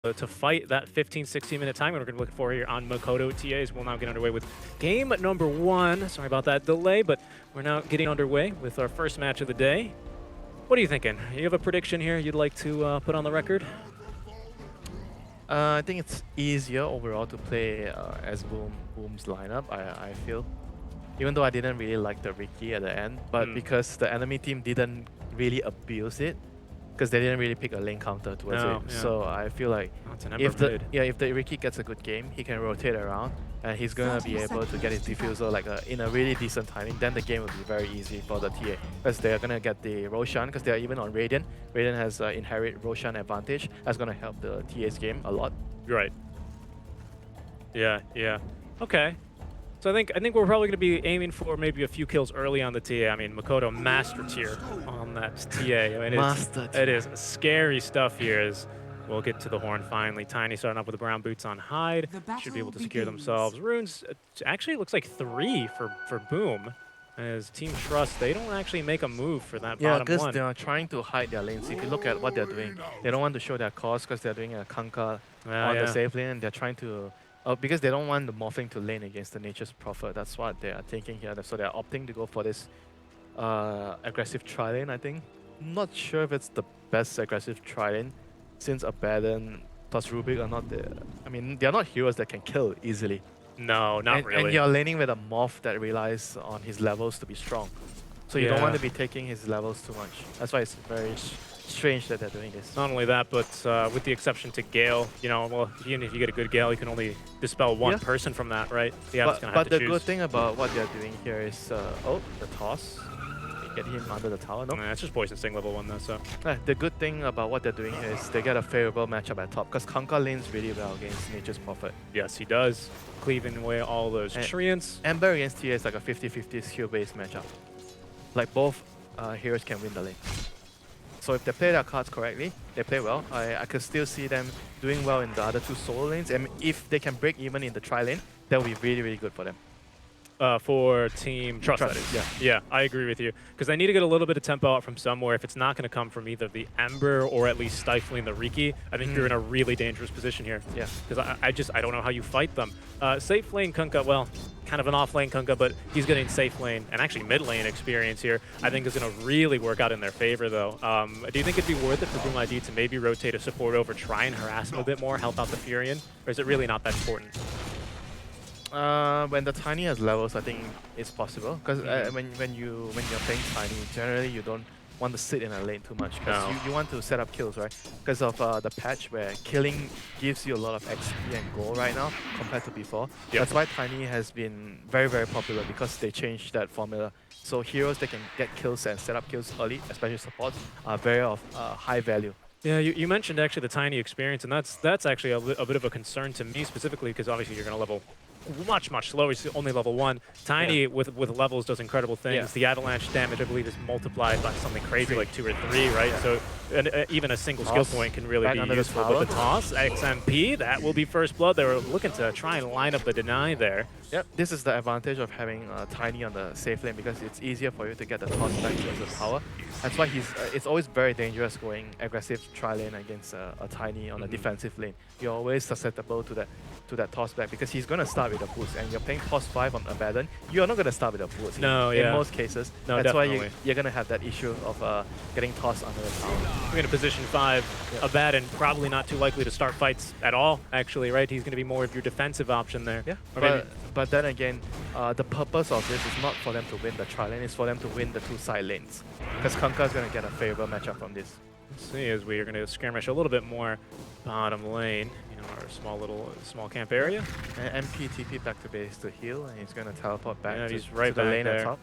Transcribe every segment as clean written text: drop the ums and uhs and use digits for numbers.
to fight that 15-16 minute time. We're going to look for here on Makoto TAs. We'll now get underway with game number 1. Sorry about that delay, but we're now getting underway with our first match of the day. What are you thinking? You have a prediction here you'd like to put on the record? I think it's easier overall to play as Boom's lineup, I feel. Even though I didn't really like the Ricky at the end, but because the enemy team didn't really abuse it, because they didn't really pick a lane counter towards it. Yeah. So I feel like if the Ricky gets a good game, he can rotate around and he's gonna be able to get his diffuser like in a really decent timing. Then the game will be very easy for the TA because they're gonna get the Roshan because they're even on Radiant. Radiant has inherent Roshan advantage. That's gonna help the TA's game a lot. Right. Yeah. Okay. So I think we're probably going to be aiming for maybe a few kills early on the TA. I mean, Makoto master tier on that TA. I mean, it is scary stuff here as we'll get to the horn finally. Tiny starting up with the brown boots on Hyde. Should be able to secure themselves. Runes, actually looks like 3 for Boom. As Team Trust, they don't actually make a move for that bottom one. Yeah, because they are trying to hide their lanes. If you look at what they're doing, they don't want to show their cost because they're doing a Kanka on the safe lane. And they're trying to... because they don't want the Morphling to lane against the Nature's Prophet. That's what they are thinking here. So they're opting to go for this aggressive tri-lane, I think. I'm not sure if it's the best aggressive tri-lane since Abaddon plus Rubik are not the... I mean, they're not heroes that can kill easily. No, not really. And you're laning with a Morph that relies on his levels to be strong. So you don't want to be taking his levels too much. That's why it's very strange that they're doing this. Not only that, but with the exception to Gale, you know, well, even if you get a good Gale, you can only dispel one person from that, right? Yeah, but the good thing about what they're doing here is, oh, the toss. Get him under the tower, no? It's just Poison Sting level 1 though, so. The good thing about what they're doing here is they get a favorable matchup at top, because Kanka lanes really well against Nature's Prophet. Yes, he does. Cleaving away all those treants. Ember against TA is like a 50-50 skill-based matchup. Like both heroes can win the lane. So if they play their cards correctly, they play well. I could still see them doing well in the other 2 solo lanes. And if they can break even in the tri-lane, that would be really, really good for them. For Team Trust, that is. Yeah, I agree with you. Because they need to get a little bit of tempo out from somewhere. If it's not going to come from either the Ember or at least stifling the Riki, I think you're in a really dangerous position here. Yeah. Because I don't know how you fight them. Safe lane Kunkka, well, kind of an off lane Kunkka, but he's getting safe lane and actually mid lane experience here. I think is going to really work out in their favor, though. Do you think it'd be worth it for Boom ID to maybe rotate a support over, try and harass him a bit more, help out the Furion? Or is it really not that important? When the Tiny has levels, I think it's possible. Because when you're playing Tiny, generally you don't want to sit in a lane too much. Because you want to set up kills, right? Because of the patch where killing gives you a lot of XP and gold right now compared to before. That's why Tiny has been very, very popular because they changed that formula. So heroes that can get kills and set up kills early, especially supports, are very of high value. Yeah, you mentioned actually the Tiny experience, and that's actually a bit of a concern to me specifically because obviously you're going to level much slower. He's only level 1. Tiny with levels does incredible things. The avalanche damage, I believe, is multiplied by something crazy like 2 or 3, right? So even a single skill point can really be useful. But the toss, XMP, that will be first blood. They were looking to try and line up the deny there. Yep, this is the advantage of having Tiny on the safe lane because it's easier for you to get the toss back towards the tower. That's why it's always very dangerous going aggressive tri-lane against a Tiny on a defensive lane. You're always susceptible to that toss back because he's going to start with a boost, and you're playing toss 5 on Abaddon, you're not going to start with a boost in most cases. No, that's why you're going to have that issue of getting tossed under the tower. We're in a position 5, Abaddon probably not too likely to start fights at all, actually, right? He's going to be more of your defensive option there. Yeah, but then again, the purpose of this is not for them to win the tri-lane, it's for them to win the 2 side lanes. Because Kanka is going to get a favorable matchup from this. Let's see, as we are going to skirmish a little bit more bottom lane, our small camp area. And MP TP back to base to heal, and he's going to teleport back to the lane there. at top.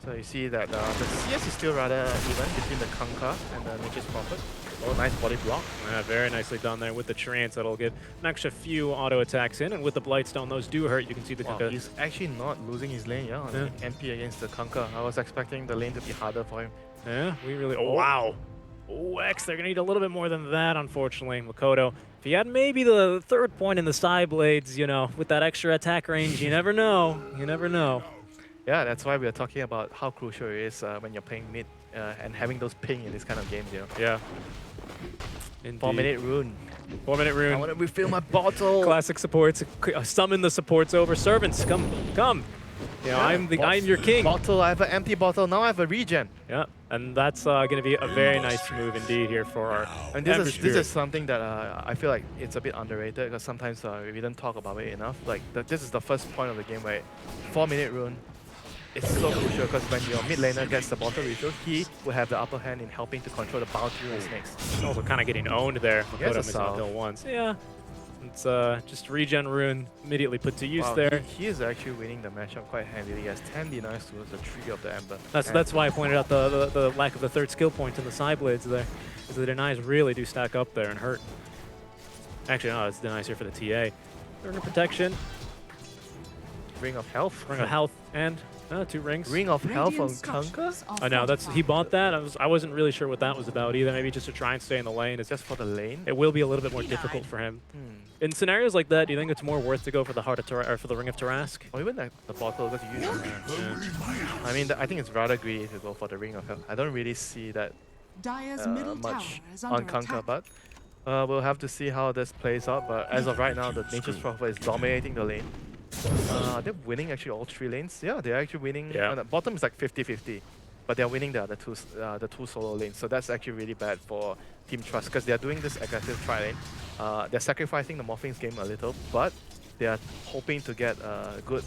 So you see that the CS is still rather even between the Kanka and the Nature's Prophet. Oh, nice body block. Yeah, very nicely done there with the Treants. That'll get an extra few auto attacks in, and with the Blightstone, those do hurt. You can see the Kanka. He's actually not losing his lane, on MP against the Kanka. I was expecting the lane to be harder for him. Yeah, we really... Oh, wow. Oh, X, they're going to need a little bit more than that, unfortunately. Makoto, if he had maybe the 3rd point in the side blades, with that extra attack range, you never know. You never know. Yeah, that's why we are talking about how crucial it is when you're playing mid and having those ping in this kind of games, Yeah. Indeed. 4-minute rune. 4-minute rune. I want to refill my bottle. Classic supports. Summon the supports over. Servants, come. You know, Yeah, I'm your king. Bottle, I have an empty bottle, now I have a regen. Yeah, and that's going to be a very nice move indeed here for our And Ember this Spirit. is something that I feel like it's a bit underrated because sometimes we don't talk about it enough. Like this is the first point of the game where 4-minute rune is so crucial because when your mid laner gets the bottle refill, he will have the upper hand in helping to control the bounty and snakes. Also kind of getting owned there. Yes, Makoto missing kill once. Yeah. It's just regen rune immediately put to use there. He is actually winning the matchup quite handily. He has 10 denies towards the tree of the Ember. That's why I pointed out the lack of the third skill point in the side blades there. Because the denies really do stack up there and hurt. Actually, no, it's denies here for the TA. Burner protection. Ring of Health. Ring of Health and 2 rings. Ring of Health on Kanka? Oh no, he bought that. I wasn't really sure what that was about either. Maybe just to try and stay in the lane. It's Just for the lane? It will be a little bit more difficult for him. In scenarios like that, do you think it's more worth to go for the Heart of or for the Ring of Tarask? Or even the bottle, because you use it. I mean, I think it's rather greedy to go for the Ring of Health. I don't really see that much on Kanka, but we'll have to see how this plays out. But as of right now, the Nature's Prophet is dominating the lane. They're winning actually all 3 lanes. Yeah, they're actually winning. Yeah. The bottom is like 50-50, but they're winning the other the 2 solo lanes. So that's actually really bad for Team Trust because they're doing this aggressive tri lane. They're sacrificing the Morphing's game a little, but they are hoping to get good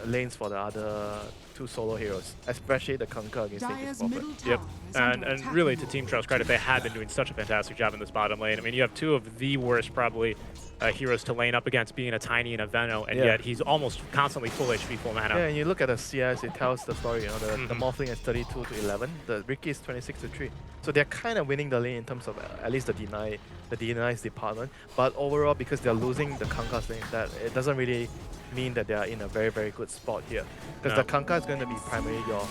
lanes for the other 2 solo heroes, especially the Kanka against Nature's Prophet. Yep, and really to Team Trust credit, they have been doing such a fantastic job in this bottom lane. I mean, you have 2 of the worst probably heroes to lane up against, being a Tiny and a Veno, and yet he's almost constantly full HP, full mana. Yeah, and you look at the CS, it tells the story. You know, the Morphling is 32 to 11, the Riki is 26 to 3. So they're kind of winning the lane in terms of at least the denies department. But overall, because they're losing the Kanka's lane, that it doesn't really mean that they are in a very, very good spot here. Because the Kanka is going to be primarily your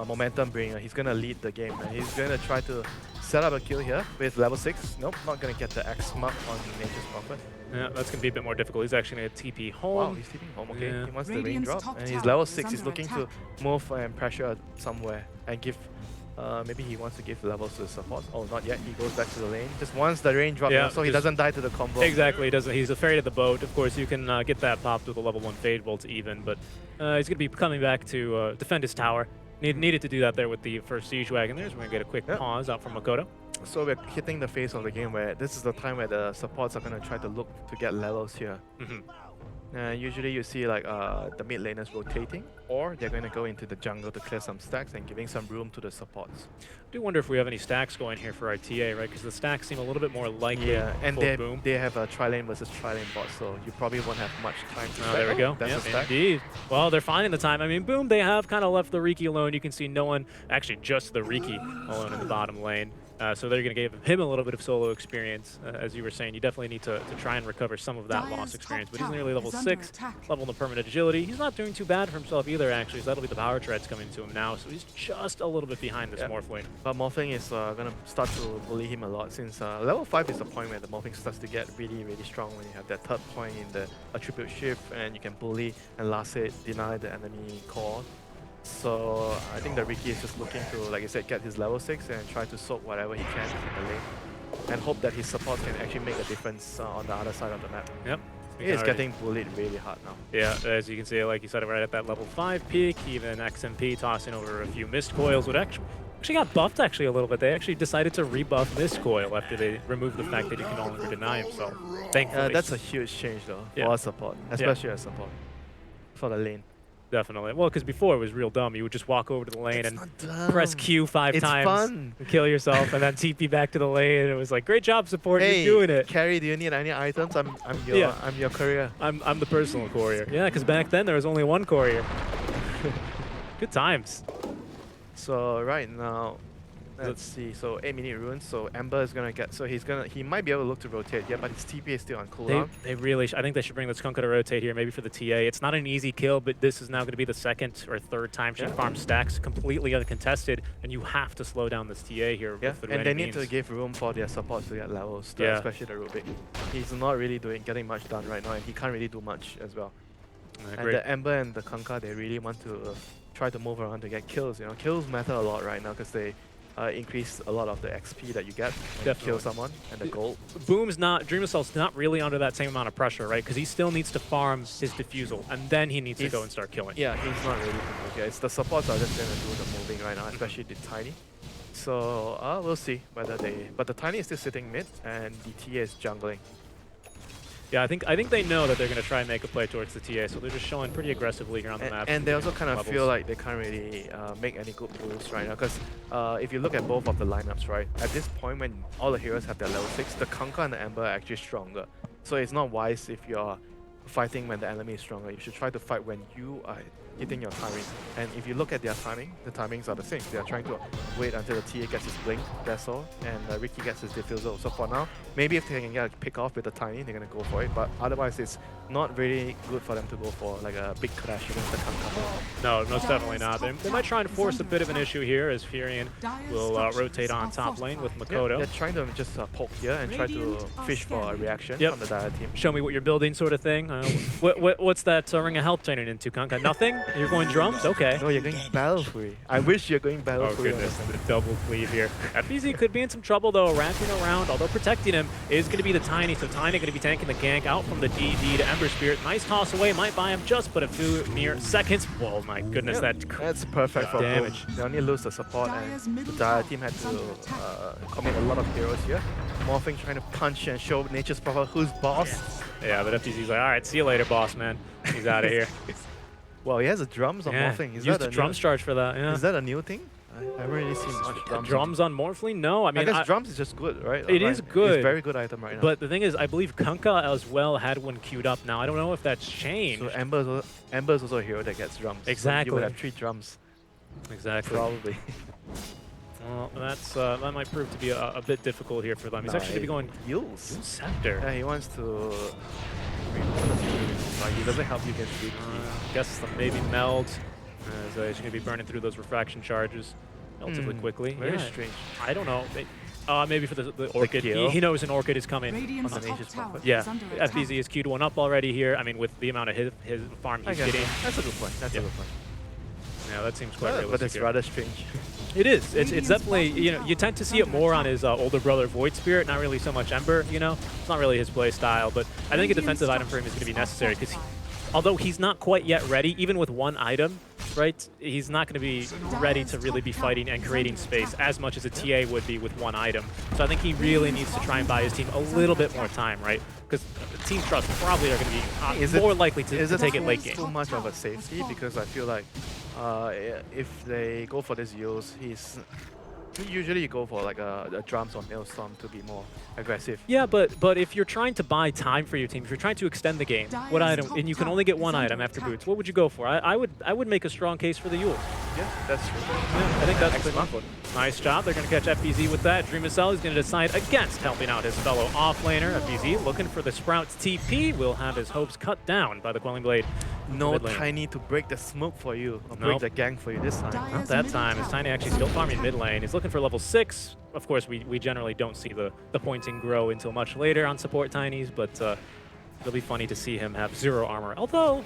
momentum bringer. He's going to lead the game, and he's going to try to set up a kill here with level 6. Nope, not going to get the X mark on Nature's Prophet. Yeah, that's going to be a bit more difficult. He's actually going to TP home. Wow, he's TPing home. Okay, Yeah. he wants the raindrop, and he's level 6. He's looking to move and pressure somewhere and give. Maybe he wants to give levels to the support. Oh, not yet. He goes back to the lane. Just wants the raindrop, so he doesn't die to the combo. Exactly, he doesn't. He's afraid of the boat. Of course, you can get that popped with a level 1 Fade Bolt even, but he's going to be coming back to defend his tower. Needed to do that there with the first Siege Wagon there, so we're going to get a quick pause out from Makoto. So we're hitting the phase of the game where this is the time where the supports are going to try to look to get levels here. Usually you see like the mid laners rotating, or they're going to go into the jungle to clear some stacks and giving some room to the supports. I do wonder if we have any stacks going here for our TA, right? Because the stacks seem a little bit more likely. Yeah, and for Boom. they have a tri-lane versus tri-lane bot, so you probably won't have much time to stack. There we go. That's a stack. Indeed. Well, they're finding the time. I mean, Boom, they have kind of left the Riki alone. You can see no one, actually just the Riki alone in the bottom lane. So they're going to give him a little bit of solo experience. As you were saying, you definitely need to try and recover some of that lost experience. But he's nearly level 6, level in permanent agility. He's not doing too bad for himself either, actually. So that'll be the power treads coming to him now. So he's just a little bit behind this Morphling. But Morphling is going to start to bully him a lot since level 5 is the point where the Morphling starts to get really, really strong when you have that third point in the attribute shift and you can bully and last hit, deny the enemy core. So I think the Riki is just looking to, like I said, get his level 6 and try to soak whatever he can in the lane. And hope that his support can actually make a difference on the other side of the map. Yep. He is getting bullied really hard now. Yeah, as you can see, like you said, right at that level 5 peak, even XMP tossing over a few mist coils would actually got buffed actually a little bit. They actually decided to rebuff Mist Coil after they removed the fact that he can no longer deny himself. Thankfully. That's a huge change though for our support, especially our support for the lane. Definitely. Well, because before it was real dumb. You would just walk over to the lane and press Q 5 times and kill yourself and then TP back to the lane. And it was like, great job, support. Hey, you're doing it. Carry, do you need any items? I'm your courier. I'm the personal courier. Yeah, because back then there was only one courier. Good times. So right now, let's see. So 8-minute runes. So Ember is gonna get. So he might be able to look to rotate. Yeah, but his TP is still on cooldown. They really. I think they should bring the Skunk to rotate here, maybe for the TA. It's not an easy kill, but this is now going to be the second or third time she farms stacks completely uncontested, and you have to slow down this TA here. Yeah, with and they need to give room for their supports to get levels, especially the Rubik. He's not really getting much done right now, and he can't really do much as well. And the Ember and the Kanka, they really want to try to move around to get kills. You know, kills matter a lot right now because they increase a lot of the XP that you get when you kill someone and the gold. Boom's not, Dream Assault's not really under that same amount of pressure, right? Because he still needs to farm his defusal, and then he needs to go and start killing. Yeah, he's not really to move here. It's the supports are just going to do the moving right now, especially the Tiny. So we'll see whether they... But the Tiny is still sitting mid, and the TA is jungling. Yeah, I think they know that they're going to try and make a play towards the TA, so they're just showing pretty aggressively here on the map. And they also kind of feel like they can't really make any good moves right now, because if you look at both of the lineups, right, at this point when all the heroes have their level 6, the Kunkka and the Ember are actually stronger. So it's not wise if you're fighting when the enemy is stronger. You should try to fight when you are hitting your timing. And if you look at their timing, the timings are the same. They are trying to wait until the TA gets his blink, that's all, and Ricky gets his diffusal. So for now, maybe if they can get a pick off with the Tiny, they're going to go for it. But otherwise, it's not really good for them to go for like a big clash against the Kunkka. No, most definitely not. They might try and force a bit of an issue here as Furion will rotate on top lane with Makoto. Yeah, they're trying to just poke here and try to fish for a reaction from the Dire team. Show me what you're building sort of thing. What's that Ring of Health turning into, Kunkka? Nothing? You're going drums? Okay. No, you're going battle free. I wish you're going battle free. Oh goodness, the double cleave here. FBZ could be in some trouble though, ramping around, although protecting him is going to be the Tiny, so Tiny going to be tanking the gank out from the DD to Ember Spirit. Nice toss away, might buy him just but a few mere seconds. Oh my goodness, that's perfect for damage. They only lose the support, and the Dire team had to commit a lot of heroes here. Morphing trying to punch and show Nature's Prophet who's boss. Yeah, but FBZ's like, alright, see you later, boss man. He's out of here. Well, he has a drums on Morphing. Is that a drums charge for that? Yeah. Is that a new thing? I haven't really seen much drums on Morphling? No, I mean, I guess drums is just good, right? It is good. It's a very good item right now. But the thing is, I believe Kunkka as well had one queued up now. I don't know if that's changed. So Ember's also a hero that gets drums. Exactly. So you would have 3 drums. Exactly. Probably. Well, that might prove to be a bit difficult here for them. He's actually going to be going Yule's Scepter. Yeah, he wants to... He doesn't help you against guess maybe meld. As he's going to be burning through those refraction charges relatively quickly. Very strange. I don't know. Maybe for the Orchid. He knows an Orchid is coming. Yeah, FBZ has queued one up already here. I mean, with the amount of his farm he's getting. That's a good point. That's a good point. Yeah, that seems quite realistic. But it's rather strange. It is. It's definitely, you tend to see it more on his older brother Void Spirit, not really so much Ember, It's not really his play style, but I think a defensive item for him is going to be necessary because although he's not quite yet ready, even with one item, right, he's not going to be ready to really be fighting and creating space as much as a TA would be with one item. So I think he really needs to try and buy his team a little bit more time, right? Because Team Trust probably are going to be more likely to take it late game. Too much of a safety because I feel like if they go for this use, usually you go for like a drums or maelstrom to be more aggressive. Yeah, but if you're trying to buy time for your team, if you're trying to extend the game, what item, and you can only get one item after boots, what would you go for? I would make a strong case for the Yule. Yeah, that's true. Yeah, I think that's excellent. Nice job. They're going to catch FBZ with that. Dream Assault is going to decide against helping out his fellow offlaner. FBZ looking for the Sprout's TP will have his hopes cut down by the Quelling Blade. No Tiny to break the smoke for you, or break the gang for you this time. Not that time, as Tiny actually still farming mid lane. He's looking for level 6. Of course, we generally don't see the pointing grow until much later on support Tinies, but it'll be funny to see him have 0 armor. Although,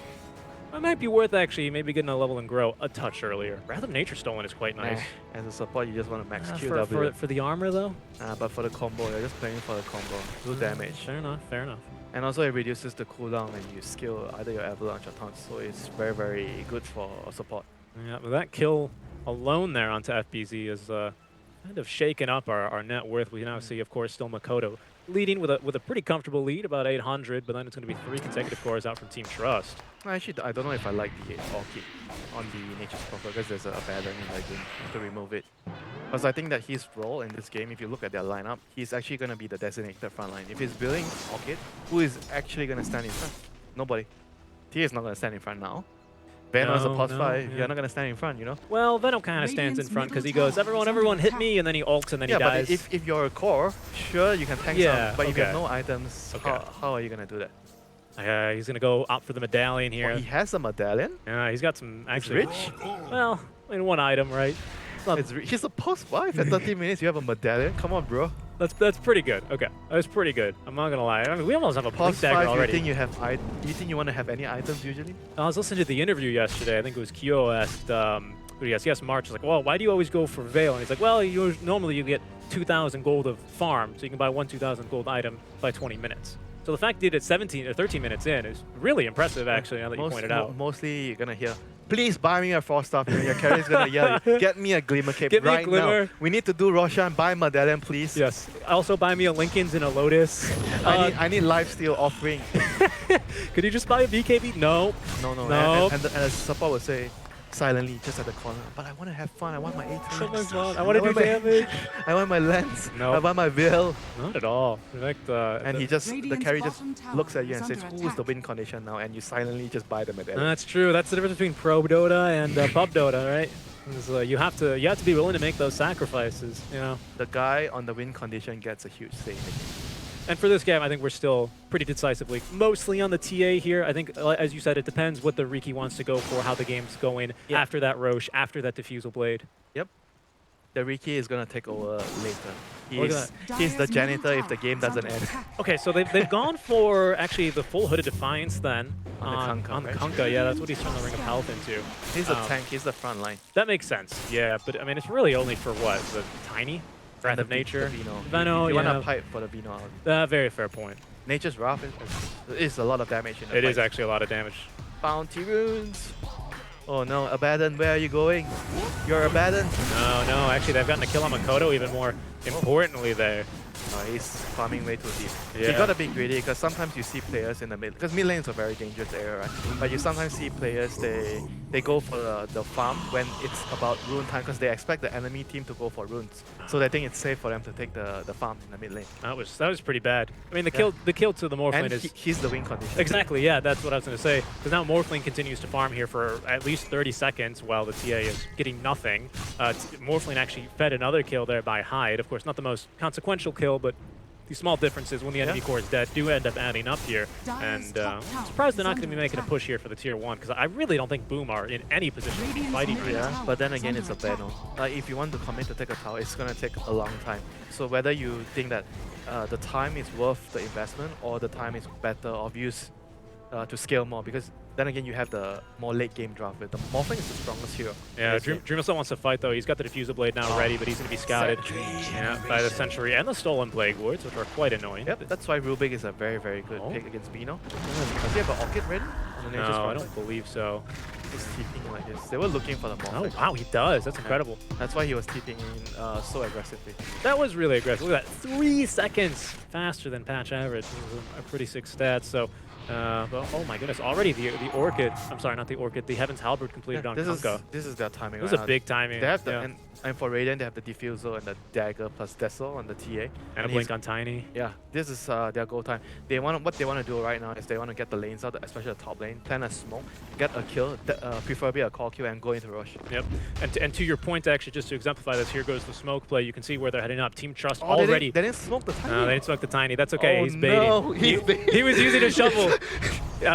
it might be worth actually maybe getting a level and grow a touch earlier. Rhythm Nature Stolen is quite nice. As a support, you just want to max QW. For the armor, though? But for the combo, you're just playing for the combo. Good damage. Fair enough, fair enough. And also it reduces the cooldown when you skill either your avalanche or taunt, so it's very, very good for support. Yeah, but that kill alone there onto FBZ is kind of shaken up our net worth. We now see, of course, still Makoto leading with a pretty comfortable lead, about 800, but then it's going to be 3 consecutive cores out from Team Trust. Actually, I don't know if I like the Orchid on the Nature's Prophet because there's a bad enemy legend to remove it. Because I think that his role in this game, if you look at their lineup, he's actually going to be the designated frontline. If he's building Orchid, who is actually going to stand in front? Nobody. Tia is not going to stand in front now. Venom's a +5, you're not going to stand in front, Well, Venom kind of stands in front because he goes, everyone hit me, and then he ults and then he dies. But if you're a core, sure, you can tank some. But if you have no items, how are you going to do that? He's going to go opt for the medallion here. Oh, he has a medallion? Yeah, he's got some actually... He's rich? Well, in one item, right? He's a +5 at 30 minutes, you have a medallion? Come on, bro. That's pretty good. Okay, that's pretty good. I'm not gonna lie. I mean, we almost have a blink dagger already. You think you want to have any items usually? I was listening to the interview yesterday. I think it was Kyo asked Who he has March. He's like, well, why do you always go for Veil? And he's like, well, normally you get 2,000 gold of farm, so you can buy one 2,000 gold item by 20 minutes. So the fact that he did it 17 or 13 minutes in is really impressive, actually, now that you pointed out. Mostly you're going to hear, please buy me a Frost Staff. Your carry is going to yell, get me a Glimmer Cape Get me right a Glimmer. now. We need to do Roshan, buy Medallion, please. Yes. Also buy me a Linken's and a Lotus. I need lifesteal offering. Could you just buy a BKB? No. No. And the support will say, silently, just at the corner, but I want to have fun. I want my 8 I want to do damage. I want my lens. No. I want my Veil. Not at all. In fact, and the carry just looks at you and says, who's the win condition now? And you silently just buy the medallion. That's true. That's the difference between pro Dota and pub Dota, right? You have to be willing to make those sacrifices. You know. The guy on the win condition gets a huge say in the game. And for this game, I think we're still pretty decisively mostly on the TA here. I think, as you said, it depends what the Riki wants to go for, how the game's going after that Roche, after that Diffusal Blade. Yep. The Riki is going to take over later. He's the janitor if the game doesn't end. Okay, so they've gone for actually the full Hooded Defiance then. On the Kunkka, yeah, that's what he's trying to Ring of Health into. He's a tank, he's the front line. That makes sense, yeah, but I mean, it's really only for what? The Tiny? Wrath of Nature? Veno, you want to pipe for the Veno out. Very fair point. Nature's Wrath is a lot of damage in the It fight. is actually a lot of damage. Bounty runes. Oh no, Abaddon, where are you going? You're Abaddon? No, actually they've gotten a kill on Makoto even more importantly there. He's farming way too deep. Yeah. You gotta be greedy because sometimes you see players in the mid, because mid lane is a very dangerous area, right? But you sometimes see players, they go for the farm when it's about rune time because they expect the enemy team to go for runes. So they think it's safe for them to take the farm in the mid lane. That was pretty bad. I mean, the kill to the Morphling is... he's the win condition. Exactly, yeah, that's what I was going to say. Because now Morphling continues to farm here for at least 30 seconds while the TA is getting nothing. Morphling actually fed another kill there by Hyde. Of course, not the most consequential kill, but these small differences when the enemy core is dead do end up adding up here. And I'm surprised they're not going to be making a push here for the tier 1, because I really don't think Boom are in any position to be fighting for Yeah, but then again, it's a Veno. If you want to commit to take a tower, it's going to take a long time. So whether you think that the time is worth the investment or the time is better of use to scale more, because then again, you have the more late game draft. The Morphling is the strongest hero. Yeah, Dreamer still wants to fight though. He's got the Diffusal Blade now ready, but he's going to be scouted by the Century and the Stolen Plague Wards, which are quite annoying. Yep, that's why Rubik is a very, very good pick against Veno. Does he have an Orchid ready? No, I don't believe so. He's TPing like this. They were looking for the Morphling. Oh, wow, he does. That's incredible. That's why he was TPing in so aggressively. That was really aggressive. Look at that. 3 seconds faster than patch average. A pretty sick stat. So, but, oh my goodness, already the Orchid, I'm sorry, not the Orchid, the Heaven's Halberd completed on Kunkka. This is their timing. This is a big timing. They have the, and for Radiant, they have the Diffusal and the Dagger plus Dessel on the TA. And a Blink on Tiny. Yeah, this is their goal time. What they want to do right now is they want to get the lanes out, especially the top lane, plant a smoke, get a kill, preferably a call kill, and go into rush. Yep. And to your point, actually, just to exemplify this, here goes the smoke play. You can see where they're heading up. Team Trust already. They didn't smoke the Tiny. No, they didn't smoke the Tiny. That's okay. Oh, he's baiting. No, he was using a shovel.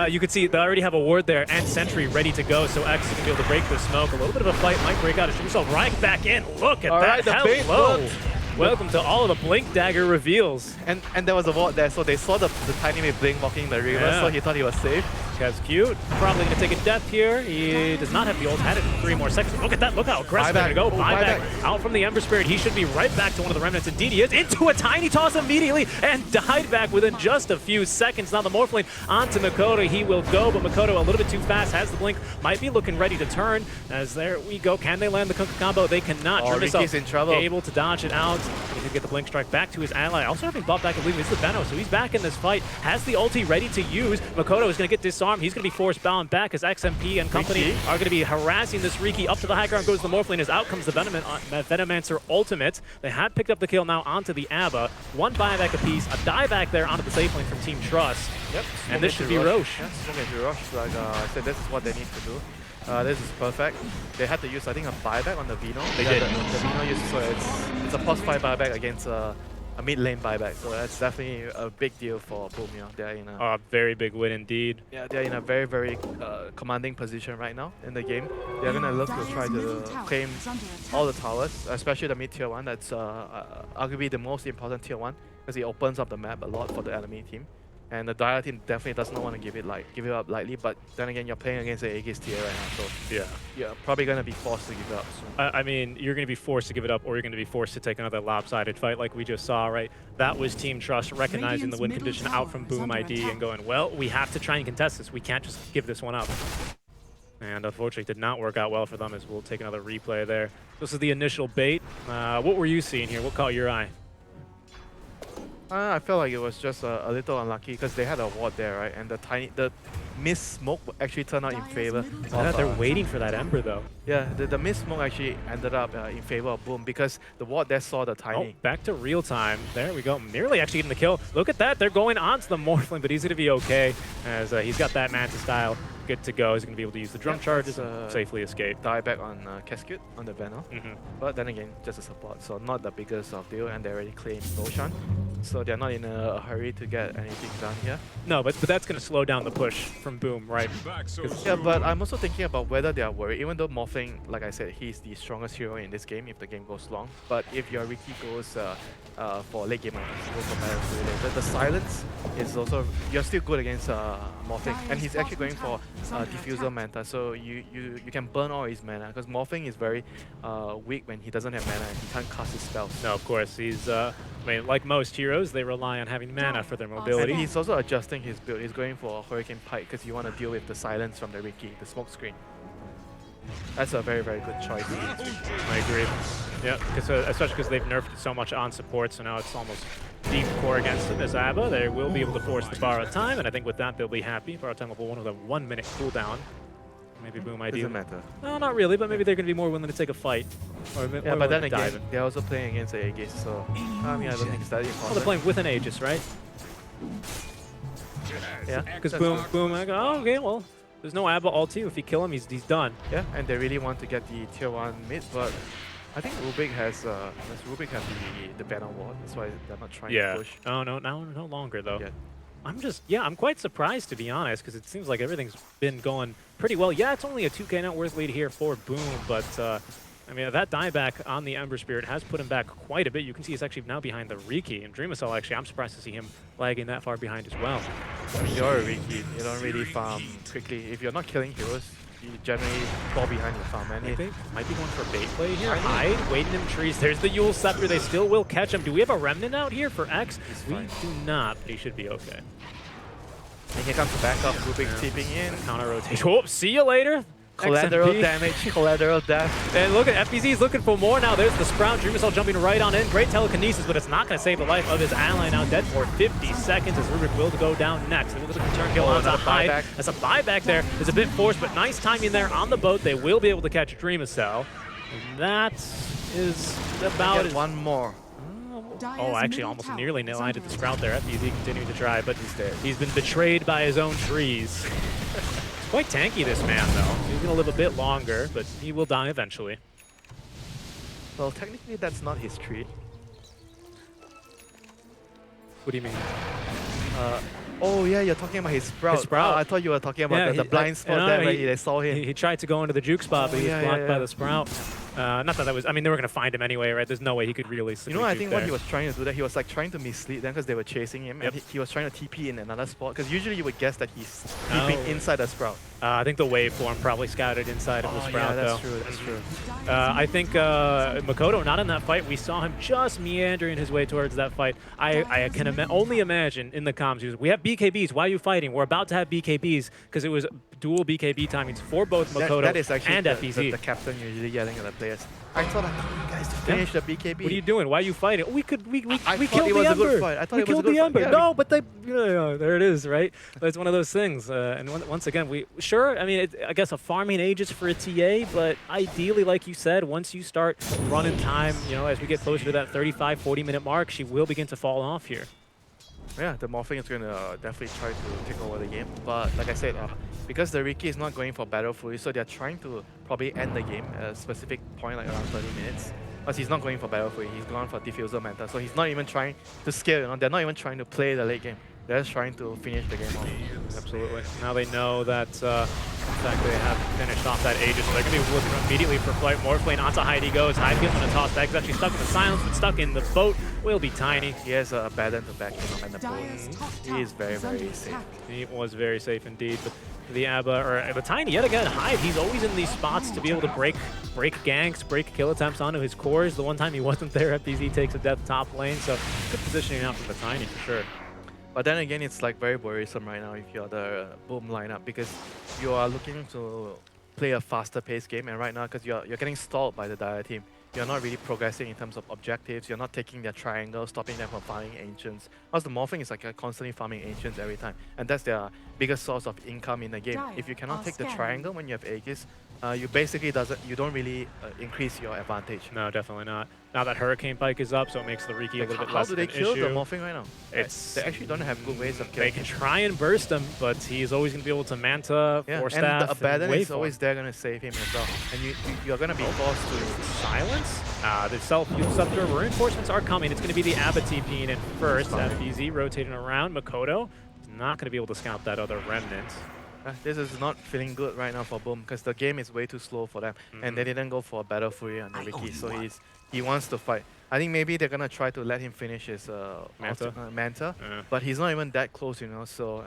You can see they already have a ward there and Sentry ready to go, so X is going to be able to break the smoke. A little bit of a fight might break out. Shoot himself right back in. Look at that. Hello. Welcome to all of the Blink Dagger reveals. And there was a ward there, so they saw the Tiny mate Blink walking the river, so he thought he was safe. That's cute. Probably going to take a death here. He does not have the ult. Had it in 3 more seconds. Look at that. Look how aggressive they're going to go. Buyback out from the Ember Spirit. He should be right back to one of the remnants. Indeed he is. Into a Tiny toss immediately and died back within just a few seconds. Now the Morphling onto Makoto. He will go, but Makoto a little bit too fast. Has the blink. Might be looking ready to turn. As there we go. Can they land the Kunkka combo? They cannot. Riki's in trouble. Able to dodge it out. He can get the blink strike back to his ally. Also having bought back, I believe, is the Veno. So he's back in this fight. Has the ulti ready to use. Makoto is going to get disarmed. He's going to be forced bound back as XMP and company are going to be harassing this Riki. Up to the high ground goes the Morphling, as out comes the Venomancer ultimate. They had picked up the kill now onto the Abba. 1 buyback apiece, a dieback there onto the safe lane from Team Trust. Yep. And this should be Roche. Yeah, smoke into Roche. Like I said, this is what they need to do. This is perfect. They had to use, I think, a buyback on the Veno. They did. The Veno used, so it's a +5 buyback against a mid lane buyback, so that's definitely a big deal for Boom. They're in a very big win indeed. Yeah, they're in a very, very commanding position right now in the game. They're gonna look to try to claim all the towers, especially the mid tier 1. That's arguably the most important tier 1 because it opens up the map a lot for the enemy team. And the Dire team definitely does not want to give it up lightly. But then again, you're playing against the Aegis tier right now, so Yeah. you're probably gonna be forced to give it up soon. I mean, you're going to be forced to give it up, or you're going to be forced to take another lopsided fight like we just saw, right? That was Team Trust recognizing the win condition out from Boom ID and going, well, we have to try and contest this. We can't just give this one up. And unfortunately, it did not work out well for them, as we'll take another replay there. This is the initial bait. What were you seeing here? What caught your eye? I felt like it was just a little unlucky because they had a ward there, right? And the mist smoke actually turned out in favor of... They're waiting for that Ember, though. Yeah, the mist smoke actually ended up in favor of Boom because the ward there saw the timing. Oh, back to real time. There we go. Nearly actually getting the kill. Look at that. They're going on to the Morphling, but he's going to be okay as he's got that Manta style good to go. He's going to be able to use the drum charges and safely escape. Die back on Cascade on the Venom. But then again, just a support, so not the biggest of deal, and they already claimed Roshan. So they're not in a hurry to get anything done here. No, but that's going to slow down the push from Boom, right? Yeah, but I'm also thinking about whether they are worried, even though Morphling, like I said, he's the strongest hero in this game if the game goes long. But if your Ricky goes for late game, goes for Battlefield related, the silence is also, you're still good against Morphling. And he's actually going for Diffuser Manta, so you can burn all his mana, because Morphling is very weak when he doesn't have mana and he can't cast his spells. No, of course. He's, I mean, like most heroes, they rely on having mana for their mobility. And he's also adjusting his build. He's going for a Hurricane Pike because you want to deal with the silence from the Ricky, the smoke screen. That's a very, very good choice. I agree. Yeah, especially because they've nerfed it so much on support, so now it's almost deep core against them as Abba. They will be able to force the borrowed time, and I think with that they'll be happy. Borrowed time level 1 with a 1 minute cooldown. Maybe Boom ID. Doesn't matter. No, not really, but maybe they're going to be more willing to take a fight. Or yeah, but then again, they're also playing against the Aegis, so I mean, I don't think it's that important. Well, they're playing with an Aegis, right? Yeah. Because Boom, I go, oh, okay, well, there's no Abba ulti. If you kill him, he's done. Yeah, and they really want to get the tier 1 mid, but I think Rubik has the banner ward. That's why they're not trying to push. Oh, no longer, though. Yeah. I'm quite surprised, to be honest, because it seems like everything's been going pretty well. Yeah, it's only a 2K net worth lead here for Boom, but I mean, that dieback on the Ember Spirit has put him back quite a bit. You can see he's actually now behind the Riki, and Dreamcell, actually, I'm surprised to see him lagging that far behind as well. You're a Riki, you don't really farm quickly. If you're not killing heroes, you generally fall behind your farm. And they might be going for bait play here. Hide, waiting in trees. There's the Yule Scepter. They still will catch him. Do we have a Remnant out here for X? We do not, but he should be okay. And here comes the backup, Rubik tipping in. Counter rotation. Oh, see you later. Collateral XMP. damage, collateral death. And look at FBZ is looking for more now. There's the Sprout. Dreamcell jumping right on in. Great telekinesis, but it's not going to save the life of his ally. Now dead for 50 seconds as Rubik will go down next. They will look at the turn kill onto Hyde. That's a buyback there. It's a bit forced, but nice timing there on the boat. They will be able to catch Dreamcell. And that is about it. One more. Oh, actually almost nearly nil-minded the Sprout there. FBZ continuing to try, but he's been betrayed by his own trees. Quite tanky, this man, though. He's going to live a bit longer, but he will die eventually. Well, technically, that's not his tree. What do you mean? Oh, yeah, you're talking about his Sprout. His Sprout. I thought you were talking about the blind spot there where they saw him. He tried to go into the juke spot, but he was blocked by the Sprout. Not that was, I mean, they were going to find him anyway, right? There's no way he could really You know, I think what he was trying to do that, he was like trying to mislead them because they were chasing him, and he was trying to TP in another spot, because usually you would guess that he's TPing inside the Sprout. I think the waveform probably scouted inside of the Sprout, that's true, that's true. I think Makoto not in that fight. We saw him just meandering his way towards that fight. I can only imagine in the comms, he was, we have BKBs, why are you fighting? We're about to have BKBs, because it was dual BKB timings for both Makoto that is actually and FBZ. The captain usually yelling at the players. I thought I told you guys to finish the BKB. What are you doing? Why are you fighting? We killed the Ember. I thought it was a good fight. We killed the Ember. No, but they, there it is, right? But it's one of those things. And once again, I mean, I guess a farming Aegis for a TA, but ideally, like you said, once you start running time, as we get closer to that 35, 40-minute mark, she will begin to fall off here. Yeah, the Morphling is going to definitely try to take over the game. But like I said, because the Riki is not going for battle fully, so they're trying to probably end the game at a specific point, like around 30 minutes. But he's not going for battle fully, he's gone for Diffuser Manta. So he's not even trying to scale, they're not even trying to play the late game. They're just trying to finish the game off. Absolutely. Now they know that, in fact, they have finished off that Aegis, so they're going to be looking immediately for flight. Morphling onto Heidi goes. Heidi gets on a toss back. He's actually stuck in the silence, but stuck in the boat. Will be Tiny. He has a Abaddon to back him up in the boat. He is very, very safe. He was very safe indeed. But the Tiny, yet again, Hive, he's always in these spots to be able to break ganks, break kill attempts onto his cores. The one time he wasn't there, FBZ takes a death top lane, so good positioning now from the Tiny for sure. But then again, it's like very worrisome right now if you're the Boom lineup, because you are looking to play a faster paced game, and right now because you're getting stalled by the Dire team, you're not really progressing in terms of objectives. You're not taking their triangle, stopping them from farming ancients. Because the Morphling is like constantly farming ancients every time, and that's their biggest source of income in the game. If you cannot take the triangle when you have Aegis, you basically you don't really increase your advantage. No, definitely not. Now that Hurricane Pike is up, so it makes the Riki a little bit less of an issue. How do they kill the Morphling right now? They actually don't have good ways of killing. They can try and burst him, but he's always going to be able to Manta, Force Staff, and the Abaddon is always there going to save him as well. And you're going to be forced to silence. The self-scepter reinforcements are coming. It's going to be the Abba TPing in first. FBZ rotating around. Makoto is not going to be able to scout that other remnant. This is not feeling good right now for Boom, because the game is way too slow for them, and they didn't go for a Battle Fury on the Riki, so he wants to fight. I think maybe they're gonna try to let him finish his Manta, but he's not even that close, you know. So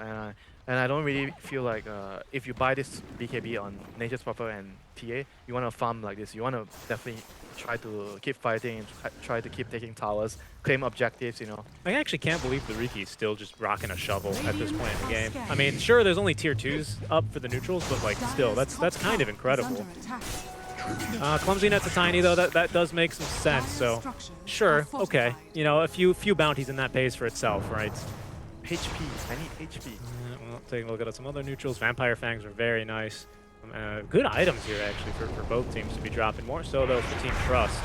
and I don't really feel like if you buy this BKB on Nature's Prophet and TA, you want to farm like this. You want to definitely try to keep fighting and try to keep taking towers, claim objectives, you know. I actually can't believe the Riki's still just rocking a shovel at this point in the game. I mean, sure, there's only tier 2s up for the neutrals, but like still, that's kind of incredible. Clumsy net to Tiny though, that does make some sense. So sure, okay, you know, a few bounties in that pays for itself, right? HP, I need HP. Well, taking a look at some other neutrals. Vampire Fangs are very nice. Good items here actually for both teams to be dropping. More so though for Team Trust.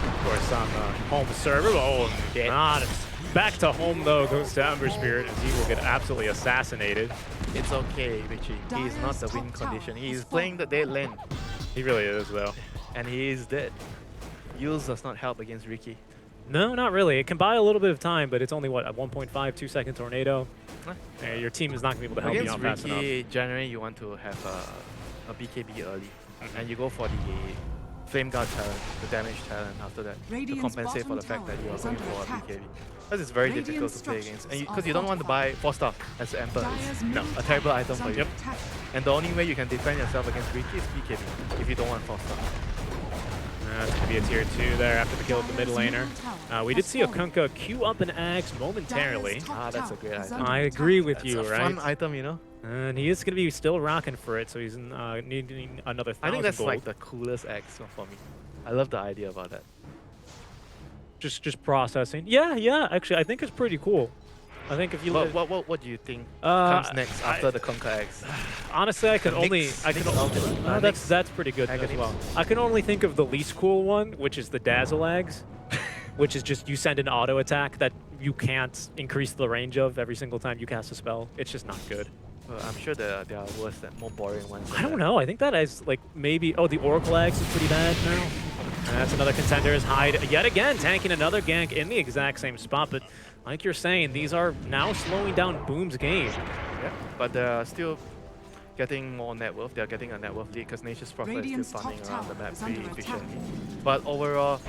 Of course on the home server. Oh, not back to home though goes to Ember Spirit, as he will get absolutely assassinated. It's okay, Richie. He is not the win condition. He is playing the dead lane. He really is though. And he is dead. Use does not help against Riki. No, not really. It can buy a little bit of time, but it's only, what, a 1.5, 2 second tornado? Your team is not going to be able to help you out fast enough. Against Riki, generally you want to have a BKB early. And you go for the Flame Guard talent, the damage talent after that, to compensate for the fact that you are going for a BKB. Because it's very difficult to play against. And because you don't want to buy 4-star as an Emperor. It's a terrible item for you. And the only way you can defend yourself against Riki is BKB, if you don't want 4-star. That's going to be a tier 2 there after the kill of the mid laner. We did see Okunka queue up an Axe momentarily. That's a great item. I agree with you, right? It's a fun item, you know? And he is going to be still rocking for it, so he's needing another 1,000 I think that's gold. like the coolest Axe for me. I love the idea about that. Just processing. Yeah, actually, I think it's pretty cool. I think if you what do you think comes next after the Conquer X? Honestly, I can only that's pretty good as well. I can only think of the least cool one, which is the Dazzle Eggs, which is just you send an auto attack that you can't increase the range of every single time you cast a spell. It's just not good. I'm sure there are worse and more boring ones. I don't know. I think that is like maybe the Oracle Eggs is pretty bad now. And that's another contender is Hyde yet again tanking another gank in the exact same spot, but like you're saying, these are now slowing down Boom's game. Yeah, but they're still getting more net worth. They're getting a net worth lead because Nature's Prophet is still farming around the map pretty efficiently. But overall,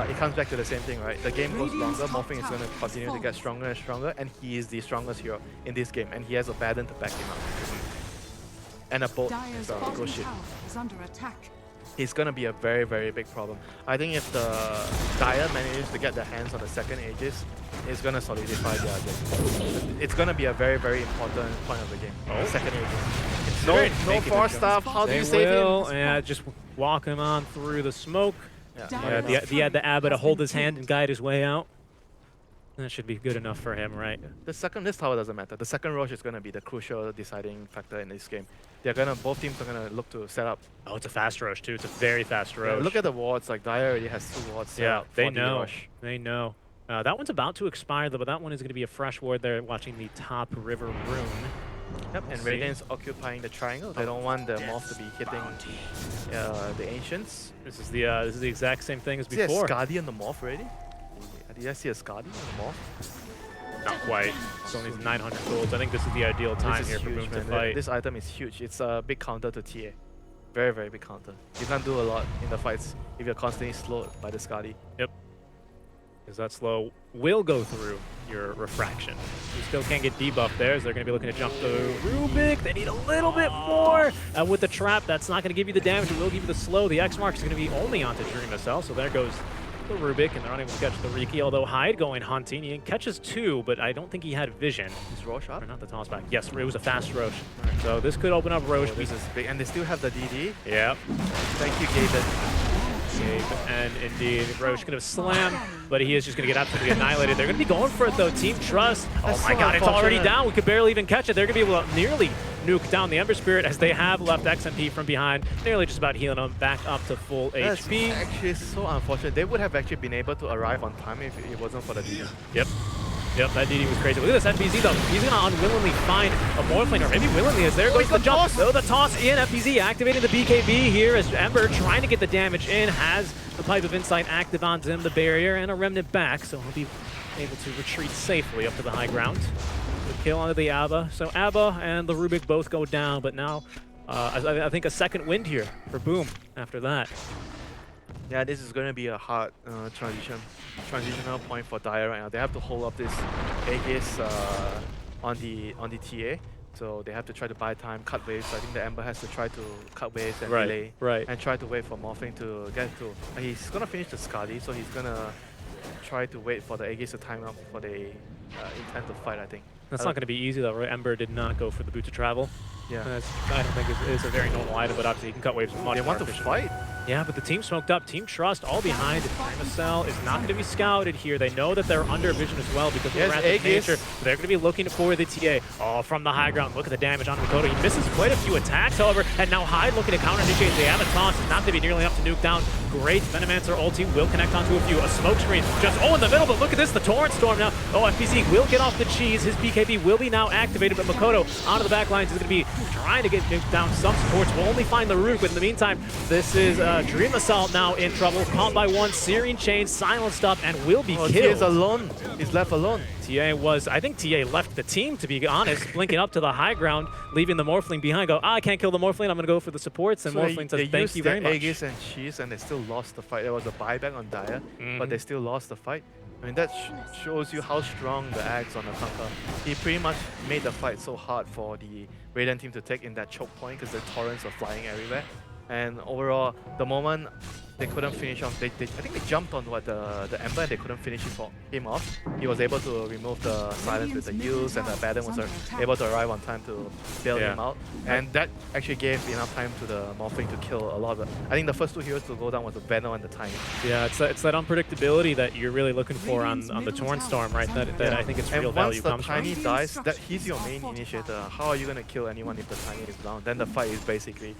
it comes back to the same thing, right? The game goes longer, Morphling is going to continue to get stronger and stronger, and he is the strongest hero in this game, and he has a Abaddon to back him up. And a bolt as well, go shit. He's going to be a very, very big problem. I think if the Dire manages to get their hands on the second Aegis, it's going to solidify their game. It's going to be a very, very important point of the game. Second Aegis. No 4-star, how do you save him? Yeah, just walk him on through the smoke. He had the Abba to hold his hand and guide his way out. That should be good enough for him, right? This tower doesn't matter. The second Roche is going to be the crucial deciding factor in this game. Both teams are going to look to set up. Oh, it's a fast Roche too. It's a very fast Roche. Yeah, look at the wards. Like Dire already has 2 wards set up. They know. They know. That one's about to expire though, but that one is going to be a fresh ward there. Watching the top river rune. Yep, and Radiant's occupying the triangle. They don't want the Morph to be hitting the Ancients. This is the exact same thing as before. Is there a Skadi on the Morph already? Did I see a Skadi on the Morph? Not quite. It's only 900 golds. I think this is the ideal time here for Boom to fight. This item is huge. It's a big counter to TA. Very, very big counter. You can't do a lot in the fights if you're constantly slowed by the Skadi. Yep. Because that slow will go through your refraction. You still can't get debuffed there, as they're going to be looking to jump the Rubik. They need a little bit more. With the trap, that's not going to give you the damage. It will give you the slow. The X mark is going to be only onto Dream SL, so there goes the Rubik, and they're unable to catch the Riki, although Hyde going hunting. He catches 2, but I don't think he had vision. Is Roche up? Or not the toss back. Yes, it was a fast Roche. Right. So this could open up Roche. This is big, and they still have the DD. Yep. Thank you, Gaben. And indeed, Roche could have slammed, but he is just going to get absolutely annihilated. They're going to be going for it, though. Team Trust. Oh my god, it's already down. We could barely even catch it. They're going to be able to nearly nuke down the Ember Spirit, as they have left XMP from behind, nearly just about healing them back up to full HP. That's actually so unfortunate. They would have actually been able to arrive on time if it wasn't for the DD. Yep. Yep, that DD was crazy. Look at this FPZ though. He's going to unwillingly find a Morphling, or maybe willingly, as there goes the jump. So the toss in. FPZ activating the BKB here as Ember trying to get the damage in. Has the Pipe of Insight active on him, the barrier, and a Remnant back. So he'll be able to retreat safely up to the high ground. The kill onto the ABBA. So ABBA and the Rubik both go down, but now I think a second wind here for Boom after that. Yeah, this is going to be a hard transitional point for Dire right now. They have to hold up this Aegis on the TA, so they have to try to buy time, cut waves. I think the Ember has to try to cut waves and delay, and try to wait for Morphling to get to. He's going to finish the Skadi, so he's going to try to wait for the Aegis to time up before they intend to fight, I think. That's not going to be easy though, right? Ember did not go for the boot to travel. Yeah. I don't think it's a very normal item, but obviously you can cut waves much They more want to efficiently. fight. Yeah, but the team smoked up. Team Trust all behind. Cell is not going to be scouted here. They know that they're under vision as well because of the erratic nature. So they're going to be looking for the TA. Oh, from the high ground. Look at the damage on Makoto. He misses quite a few attacks, however, and now Hyde looking to counter-initiate. They have a toss. It's not going to be nearly enough to nuke down. Great. Venomancer ulti will connect onto a few. A smoke screen just, in the middle, but look at this. The Torrent Storm now. Oh, FPZ will get off the cheese. His BKB will be now activated, but Makoto onto the back lines is going to be trying to get nuked down. Some supports will only find the root, but in the meantime, this is Dream Assault now in trouble. Caught by one, Searing Chain, silenced up, and will be killed. TA's alone. He's left alone. I think TA left the team, to be honest, blinking up to the high ground, leaving the Morphling behind. I can't kill the Morphling, I'm going to go for the supports, and so Morphling says thank you very much. They used Aegis and Cheese, and they still lost the fight. There was a buyback on Dire, but they still lost the fight. I mean, that shows you how strong the Axe on the Kanka. He pretty much made the fight so hard for the Radiant team to take in that choke point because the torrents were flying everywhere. And overall, the moment they couldn't finish off, I think they jumped on the Ember and they couldn't finish him off. He was able to remove the silence with the use, and the Abaddon was able to arrive on time to bail him out. And that actually gave enough time to the Morphling to kill a lot of it. I think the first two heroes to go down was the Venom and the Tiny. Yeah, it's that unpredictability that you're really looking for on the Torrent Storm, right? That I think its real value comes from. And once the Tiny dies, he's your main initiator. How are you going to kill anyone if the Tiny is down? Then the fight is basically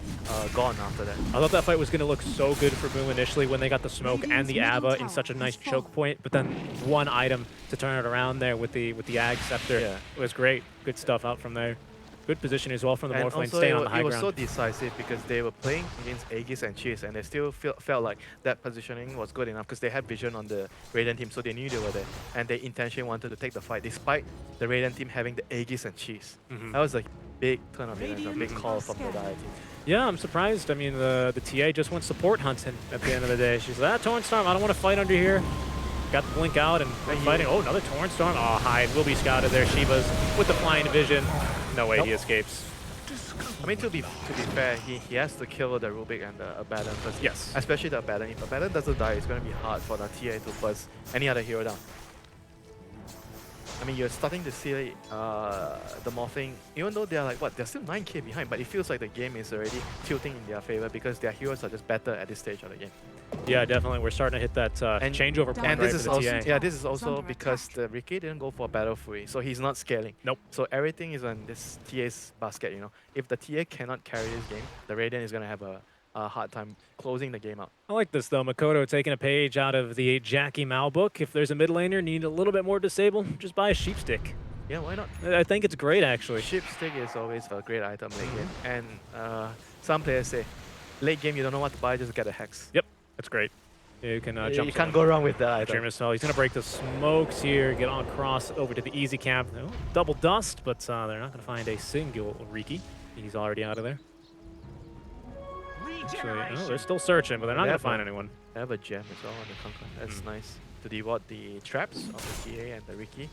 gone after that. I thought that fight was going to look so good for Boom initially when they got the smoke and the ABBA in such a nice choke point, but then one item to turn it around there with the Ag Scepter. It was great. Good stuff out from there. Good position as well from the Morphling, staying on the high ground. It was so decisive because they were playing against Aegis and Cheese, and they still felt like that positioning was good enough because they had vision on the Radiant team, so they knew they were there, and they intentionally wanted to take the fight despite the Radiant team having the Aegis and Cheese. That was a big turn of events, a big call from the Dire team. Yeah, I'm surprised. I mean, the TA just went support hunting at the end of the day. She's like, Torrent Storm, I don't want to fight under here. Got the blink out and fighting. Oh, another Torrent Storm. Oh, Hyde will be scouted there. Shiva's with the flying vision. No way he escapes. I mean, to be fair, he has to kill the Rubik and the Abaddon first. Yes. Especially the Abaddon. If Abaddon doesn't die, it's going to be hard for the TA to burst any other hero down. I mean, you're starting to see the Morphling, even though they're like, they're still 9k behind, but it feels like the game is already tilting in their favor because their heroes are just better at this stage of the game. Yeah, definitely. We're starting to hit that changeover point, and this is also, TA. Yeah, this is also because the Riki didn't go for Battle Fury, so he's not scaling. Nope. So everything is on this TA's basket, you know. If the TA cannot carry this game, the Radiant is going to have a hard time closing the game out. I like this though. Makoto taking a page out of the Jackie Mao book. If there's a mid laner need a little bit more disable, just buy a sheep stick. Yeah, why not? I think it's great actually. Sheep stick is always a great item late game. And some players say, late game you don't know what to buy, just get a Hex. Yep, that's great. You can jump. You can't go wrong with that. German missile. He's going to break the smokes here, get on across over to the easy camp. Oh, double dust, but they're not going to find a single Riki. He's already out of there. Actually, oh, they're still searching, but they're not going to find anyone. They have a gem as well on the Conquer. That's nice. To deward the traps of the TA and the Riki.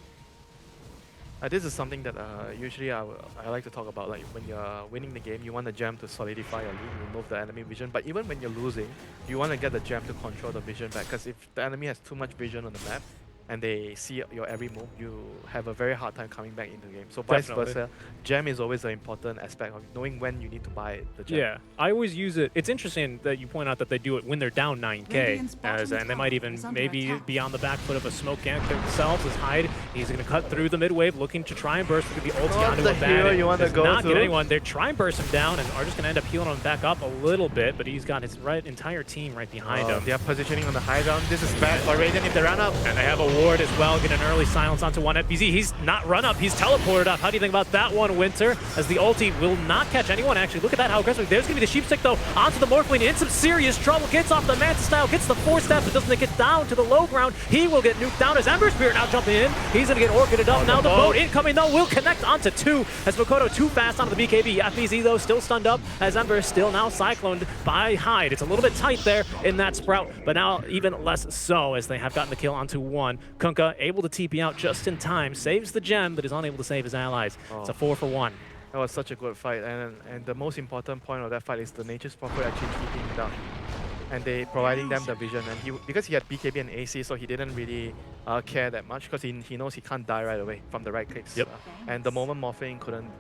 This is something that usually I like to talk about. Like when you're winning the game, you want the gem to solidify your lead, remove the enemy vision. But even when you're losing, you want to get the gem to control the vision back. Because if the enemy has too much vision on the map and they see your every move, you have a very hard time coming back into the game. So vice versa, gem is always an important aspect of knowing when you need to buy the gem. Yeah, I always use it. It's interesting that you point out that they do it when they're down 9k, and they might even maybe be on the back foot of a smoke gank themselves as Hyde. He's going to cut through the mid wave, looking to try and burst through the ulti onto a bad. You want to go not get anyone. They're trying to burst him down and are just going to end up healing him back up a little bit, but he's got his entire team right behind him. They are positioning on the high ground. This is bad for Radiant if they run up. And they have a ward as well, get an early silence onto one FBZ. He's not run up, he's teleported up. How do you think about that one, Winter? As the ulti will not catch anyone, actually. Look at that, how aggressive. There's going to be the sheep stick, though, onto the Morphling in some serious trouble. Gets off the Manta style, gets the 4-step, but doesn't get down to the low ground. He will get nuked down as Ember Spirit now jumping in. He's going to get orchided up. Now the boat incoming, though, will connect onto 2 as Makoto too fast onto the BKB. FBZ, though, still stunned up as Ember is still now cycloned by Hyde. It's a little bit tight there in that Sprout, but now even less so as they have gotten the kill onto 1. Kunkka able to TP out just in time, saves the gem, but is unable to save his allies. It's a 4-for-1. That was such a good fight, and the most important point of that fight is the Nature's Prophet actually keeping it down. And they providing them the vision, and because he had BKB and AC, so he didn't really care that much because he knows he can't die right away from the right clicks. Yep. And the moment Morphling couldn't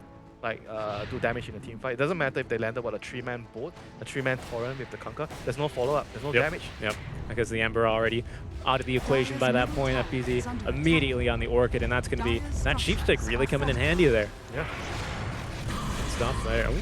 do damage in the team fight, it doesn't matter if they landed a 3-man boat, a 3-man torrent with the Conquer. There's no follow-up, there's no damage. Yep, because the Ember already out of the equation by that point. FBZ immediately on the Orchid, and that's going to be that sheepstick really coming in handy there. Yeah. Good stuff there. Ooh,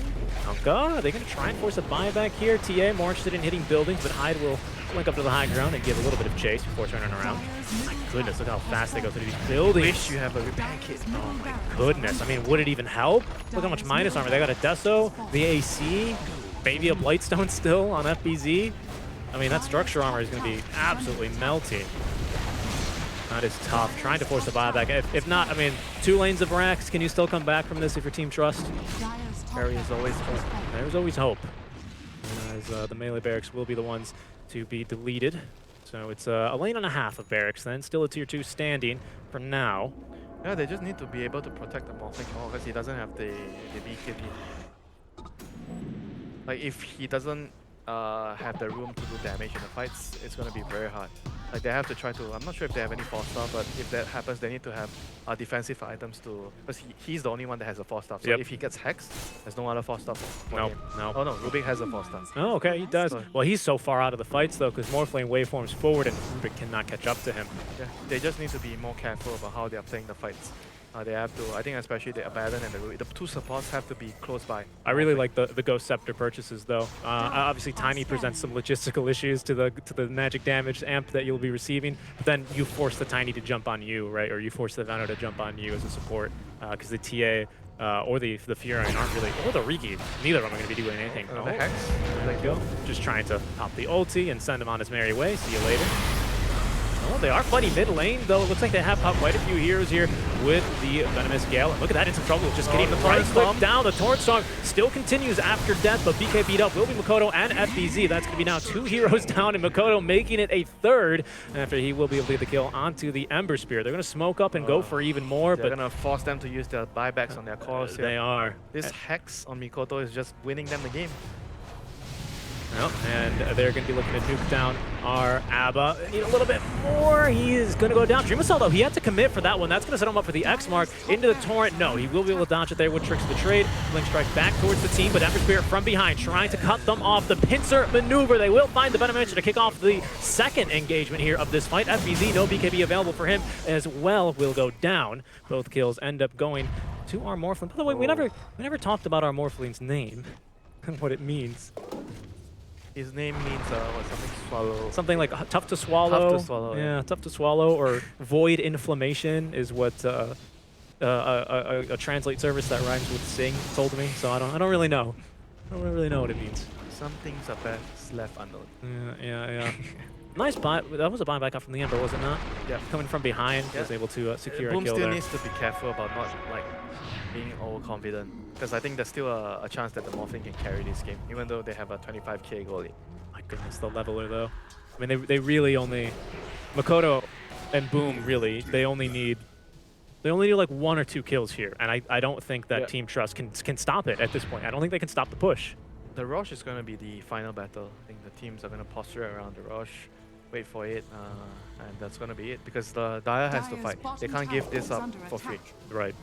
Kunkka, are they going to try and force a buyback here? TA more interested in hitting buildings, but Hyde will link up to the high ground and give a little bit of chase before turning around. My goodness, look how fast they go through these buildings. Wish you have a repair kit. Oh my goodness. I mean, would it even help? Look how much minus armor. They got a Deso, the AC, maybe a Blightstone still on FBZ. I mean, that structure armor is going to be absolutely melting. That is tough. Trying to force a buyback. If not, I mean, 2 lanes of Rax. Can you still come back from this if your team trusts? There is always hope. There's always hope. As the melee barracks will be the ones to be deleted. So it's a lane and a half of barracks then. Still a tier 2 standing for now. Yeah, they just need to be able to protect the Morphling more because he doesn't have the BKB. Like, if he doesn't have the room to do damage in the fights, it's going to be very hard. Like, they have to try to, I'm not sure if they have any 4-star, but if that happens, they need to have defensive items to, because he's the only one that has a 4-star. So if he gets hexed, there's no other 4-star for him. No. Oh no, Rubik has a 4-star. Oh, okay, he does. So, well, he's so far out of the fights, though, because Morphling waveforms forward and Rubik cannot catch up to him. Yeah, they just need to be more careful about how they are playing the fights. They have to, I think especially the Abaddon and the Rubik, the 2 supports have to be close by. I really like the Ghost Scepter purchases, though. Obviously, Tiny presents some logistical issues to the magic damage amp that you'll be receiving, but then you force the Tiny to jump on you, right? Or you force the Venom to jump on you as a support, because the TA or the Furion aren't really, or the Riki, neither of them are going to be doing anything. The Hex, there you go. Just trying to pop the ulti and send him on his merry way. See you later. Oh, they are fighting mid lane, though. It looks like they have popped quite a few heroes here with the Venomous Gale. And look at that, in some trouble. Just getting the right click down. The Torrent Storm still continues after death, but BK beat up will be Makoto and FBZ. That's going to be now 2 heroes down, and Makoto making it a 3rd after he will be able to get the kill onto the Ember Spear. They're going to smoke up and go for even more. They're going to force them to use their buybacks on their cores. They are. This Hex on Mikoto is just winning them the game. Yep, and they're going to be looking to nuke down our ABBA. Need a little bit more. He is going to go down. Dream Assault, though, he had to commit for that one. That's going to set him up for the X mark into the Torrent. No, he will be able to dodge it there with Tricks of the Trade. Blink Strike back towards the team, but Ember Spirit from behind, trying to cut them off. The pincer maneuver. They will find the Venom Mansion to kick off the 2nd engagement here of this fight. FBZ, no BKB available for him as well, will go down. Both kills end up going to our Morphling. By the way, we never talked about our Morphling's name and what it means. His name means something swallow. Something like tough to swallow. Tough to swallow. Yeah, tough to swallow, or void inflammation is what a translate service that rhymes with sing told me. So I don't really know. I don't really know what it means. Some things are best left unknown. Yeah. Nice buy. That was a buyback up from the Ember, was it not? Yeah. Coming from behind, Yeah. was able to secure a Boom kill still there. needs to be careful about not like being overconfident, because I think there's still a chance that the Morphling can carry this game, even though they have a 25k goalie. My goodness, the leveler though. I mean, they really only Makoto and Boom really they only need like 1 or 2 kills here, and I don't think that Team Trust can stop it at this point. I don't think they can stop the push. The Rosh is going to be the final battle. I think the teams are going to posture around the Rosh, wait for it, and that's going to be it, because the Dire has to fight. They can't give this up for free. Right.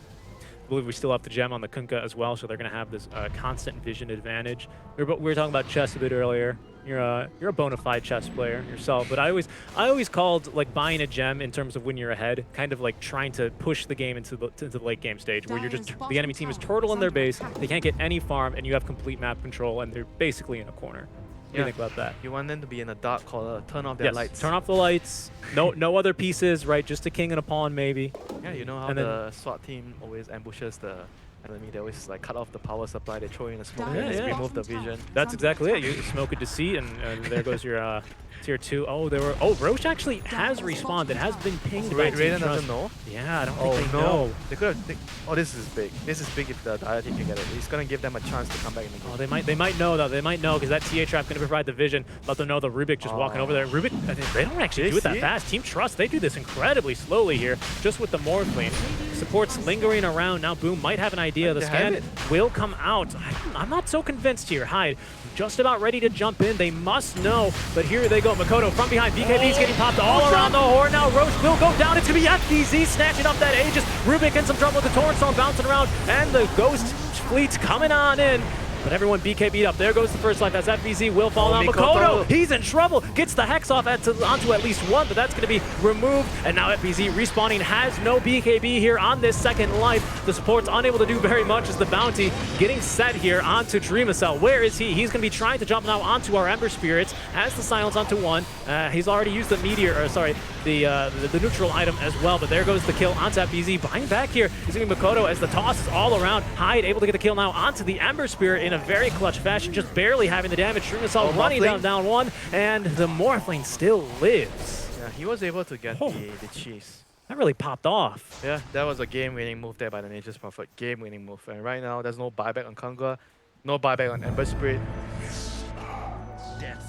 I believe we still have the gem on the Kunkka as well, so they're going to have this constant vision advantage. We were talking about chess a bit earlier. You're a bona fide chess player yourself, but I always called like buying a gem in terms of when you're ahead, kind of like trying to push the game into the late game stage, where you're just the enemy team is turtle in their base, they can't get any farm, and you have complete map control, and they're basically in a corner. What do you think about that? You want them to be in a dark corner, turn off their lights. Turn off the lights. No other pieces, right? Just a king and a pawn, maybe. Yeah, you know how the SWAT team always ambushes the enemy. They always like cut off the power supply. They throw in the smoke and just remove the vision. That's exactly it. You smoke a deceit, and there goes your tier 2. Oh, Roche actually has respawned. It has been pinged by Team Raiden doesn't know? Yeah, I don't think they know. They could have. Oh, this is big. This is big if the Dire team can get it. He's gonna give them a chance to come back in the game. Oh, they might know though. They might know, because that TA trap gonna provide the vision. Let them know the Rubik just walking over there. Rubik, they don't actually do it that fast. Team Trust, they do this incredibly slowly here, just with the Morphling. Supports lingering around. Now Boom might have an idea. The scan will come out. I'm not so convinced here. Hyde just about ready to jump in. They must know, but here they go. Makoto from behind. BKB's getting popped all around the horn. Now Roche will go down. It's going to be FBZ snatching up that Aegis. Rubik in some trouble with the Torrent Storm bouncing around, and the Ghost Fleet's coming on in. But everyone BKB'd up. There goes the first life as FBZ will fall down. Makoto, he's in trouble. Gets the Hex off onto at least one, but that's going to be removed. And now FBZ respawning has no BKB here on this second life. The support's unable to do very much as the bounty getting set here onto Dreamacell. Where is he? He's going to be trying to jump now onto our Ember Spirits. Has the silence onto one. He's already used the meteor, or sorry, the neutral item as well. But there goes the kill onto FBZ. Buying back here is going to be Makoto as the toss is all around. Hyde able to get the kill now onto the Ember Spirit in a very clutch fashion, just barely having the damage. Dreamacell running down one, and the Morphling still lives. Yeah, he was able to get the cheese. That really popped off. Yeah, that was a game-winning move there by the Nature's Prophet. Game-winning move. And right now, there's no buyback on Kanga, no buyback on Ember Spirit.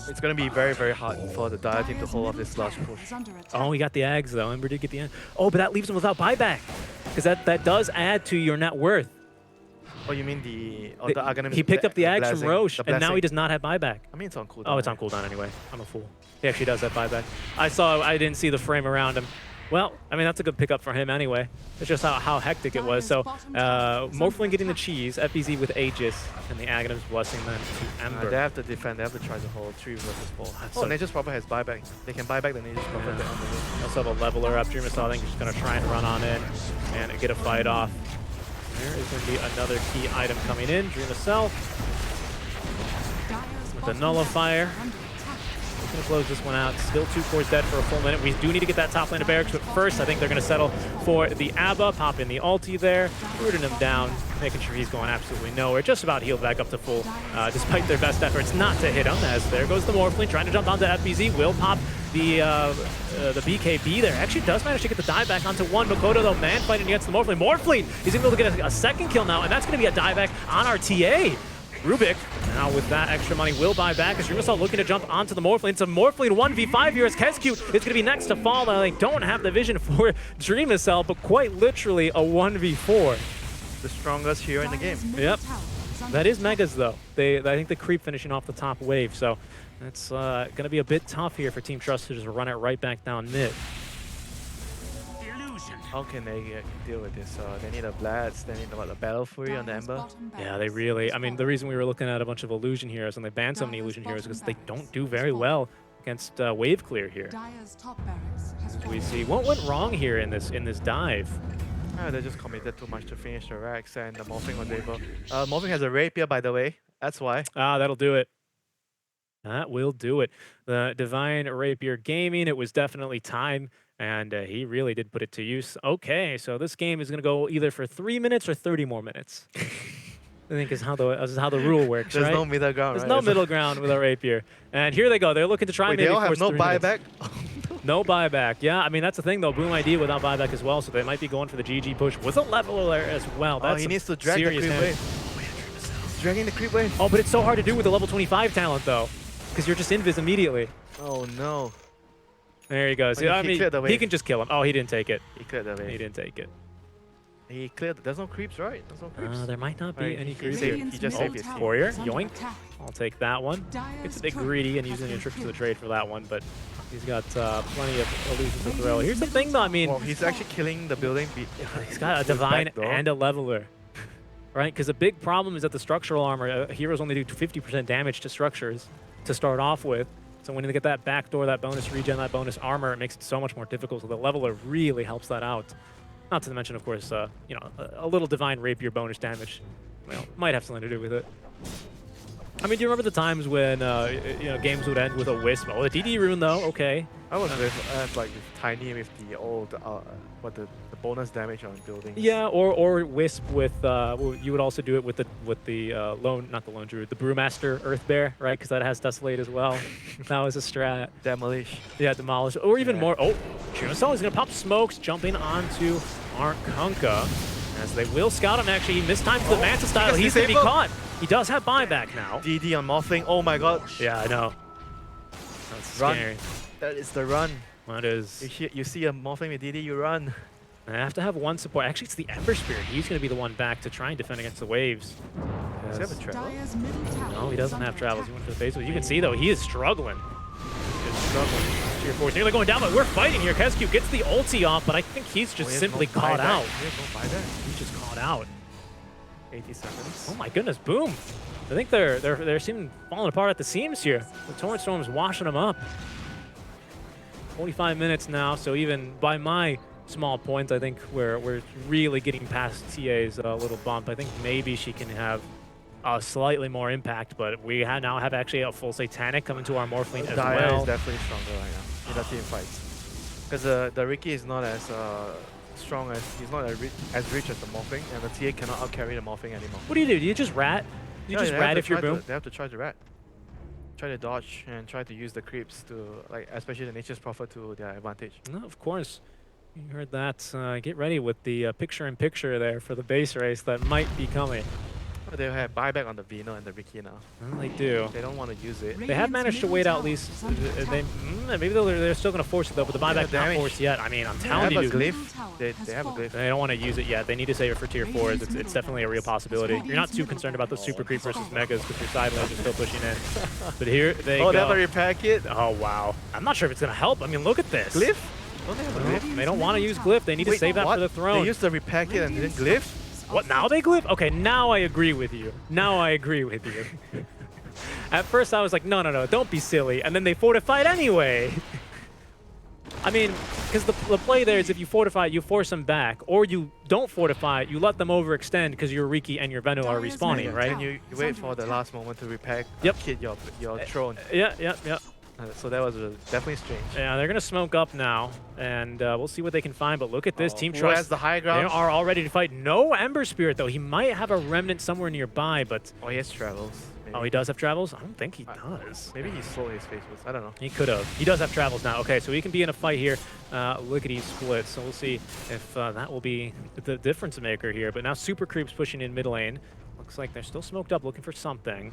It's going to be very, very hard for the Dire team to hold off this last push. Oh, he got the Ags though. Ember did get the... Oh, but that leaves him without buyback, because that does add to your net worth. Oh, you mean the he picked up the Ags from Roche, and now he does not have buyback. I mean, it's on cooldown. Oh, it's on cooldown anyway. I'm a fool. He actually does have buyback. I didn't see the frame around him. Well, I mean, that's a good pickup for him anyway. It's just how hectic it was. So, Morphling getting the cheese, FBZ with Aegis, and the Aghanim's blessing them to Ember. They have to defend. They have to try to hold 3 versus 4. Nature's Prophet has buyback. They can buy back the Nature's Prophet. They also have a leveler up. Dreamacell, I think, is just going to try and run on in and get a fight off. There is going to be another key item coming in. Dreamacell with the Nullifier. We're going to close this one out. Still 2 cores dead for a full minute. We do need to get that top lane of barracks, but first I think they're going to settle for the Abba. Pop in the ulti there, rooting him down, making sure he's going absolutely nowhere. Just about healed back up to full, despite their best efforts not to hit him. As there goes the Morphling, trying to jump onto FBZ. Will pop the BKB there. Actually does manage to get the dive back onto one. Makoto though, man, fighting against the Morphling. Morphling, he's able to get a second kill now, and that's going to be a dive back on our TA. Rubik, now with that extra money, will buy back as Dreamacell looking to jump onto the Morphling. It's a Morphling 1v5 here as Kescue is going to be next to fall. Now they don't have the vision for Dreamacell, but quite literally a 1v4. The strongest hero in the game. Yep. That is Megas though. I think the creep finishing off the top wave, so it's going to be a bit tough here for Team Trust to just run it right back down mid. How can they deal with this? They need a Blast, they need the Battle Fury on the Ember. Yeah, they really... I mean, the reason we were looking at a bunch of Illusion Heroes and they banned so many Illusion Heroes is because they don't do very well against Wave Clear here. As we see, what went wrong here in this dive? They just committed too much to finish the Rex, and the Morphling was able... Morphling has a Rapier, by the way. That's why. Ah, that'll do it. That will do it. The Divine Rapier Gaming, it was definitely time. And he really did put it to use. Okay, so this game is going to go either for 3 minutes or 30 more minutes. I think is how the rule works, There's right? no middle ground, There's right? no middle ground with a rapier. And here they go. They're looking to try Wait, maybe they all have force no 3 minutes. buyback? No buyback. Yeah, I mean, that's the thing, though. Boom ID without buyback as well, so they might be going for the GG push with a leveler there as well. That's he needs to drag the creep wave. He's dragging the creep wave. Oh, but it's so hard to do with the level 25 talent, though, because you're just invis immediately. Oh, no. There he goes. He I mean, cleared the he wave. can just kill him. Oh, he didn't take it. He cleared the wave. He didn't take it. He cleared. There's no creeps, right? There's no creeps. There might not be Right, any he creeps saved- here. he just saved his team. Warrior, yoink. I'll take that one. It's a bit greedy and using your tricks to the trade for that one, but he's got plenty of illusions to throw. Here's the thing, though. I mean, Well, he's actually killing the building. he's got a divine and a leveler, right? Because the big problem is that the structural armor, heroes only do 50% damage to structures to start off with. So when you get that backdoor, that bonus regen, that bonus armor, it makes it so much more difficult. So the leveler really helps that out. Not to mention, of course, you know, a little divine rapier bonus damage. Well, might have something to do with it. I mean, do you remember the times when you know, games would end with a wisp? Oh, the DD rune though, okay. I was with like with Tiny with the old the bonus damage on buildings. Yeah, or wisp with well, you would also do it with the not the lone druid, the brewmaster earth bear, right? Because that has desolate as well. That was a strat. Demolish. Yeah, demolish, or even more. Oh, Chunasol is gonna pop smokes, jumping onto Arkunka, as they will scout him. Actually, he mistimed the Manta style. He's gonna be caught. He does have buyback now. DD on Morphling. Oh my god. Yeah, I know. That's Run. scary. That is the run. That is. You see a Morphling with DD, you run. I have to have one support. Actually, it's the Ember Spirit. He's going to be the one back to try and defend against the waves. Does he have a travel? No, he doesn't have travels. He went for the base. But you can see, though, he is struggling. He is struggling. Tier 4 is nearly going down, but we're fighting here. Kesq gets the ulti off, but I think he's just simply caught out. He has no buyback. He's just caught out. 80 seconds. Oh my goodness, boom. I think they're seeming falling apart at the seams here. The Torrent Storm's washing them up. 45 minutes now, so even by my small points, I think we're really getting past TA's little bump. I think maybe she can have slightly more impact, but we now have actually a full Satanic coming to our Morphling as Daya well. is definitely stronger right now in the team fights. Because the Riki is not as strong as, he's not as rich as the Morphling, and the TA cannot outcarry the Morphling anymore. What do? You just rat? You just rat if you're boom? They have to try to rat. Try to dodge and try to use the creeps to, like, especially the Nature's Prophet to their advantage. No, of course. You heard that. Get ready with the picture-in-picture there for the base race that might be coming. They have buyback on the Vino and the Riki now. Well, they do. They don't want to use it. They have managed to wait out at least. Maybe they're still going to force it though, but the buyback's not forced yet. I mean, I'm telling you. They have a glyph. They have a glyph. They don't want to use it yet. They need to save it for tier 4s. It's definitely a real possibility. You're not too concerned about the super creep versus megas because your side lanes are still pushing in. But here they go. Oh, they have a repair kit? Oh, wow. I'm not sure if it's going to help. I mean, look at this. Glyph? Don't they have a glyph? They don't want to use glyph. They need to save that for the throne. They used the repair kit and didn't glyph? What, now they glyph? Okay, now I agree with you. Now I agree with you. At first I was like, no, don't be silly. And then they fortified anyway. I mean, because the play there is if you fortify, you force them back. Or you don't fortify, you let them overextend because your Riki and your Venu are respawning, right? And you wait for the last moment to repair kit your throne. Yeah. So that was definitely strange. Yeah, they're going to smoke up now, and we'll see what they can find. But look at this, Team Who Trust. has the high ground? They are all ready to fight. No Ember Spirit, though. He might have a Remnant somewhere nearby, but... Oh, he has travels. Maybe. Oh, he does have travels? I don't think he does. Maybe he sold his Facebooks. I don't know. He could have. He does have travels now. Okay, so he can be in a fight here. Lickety split. So we'll see if that will be the difference maker here. But now Super Creep's pushing in mid lane. Looks like they're still smoked up, looking for something.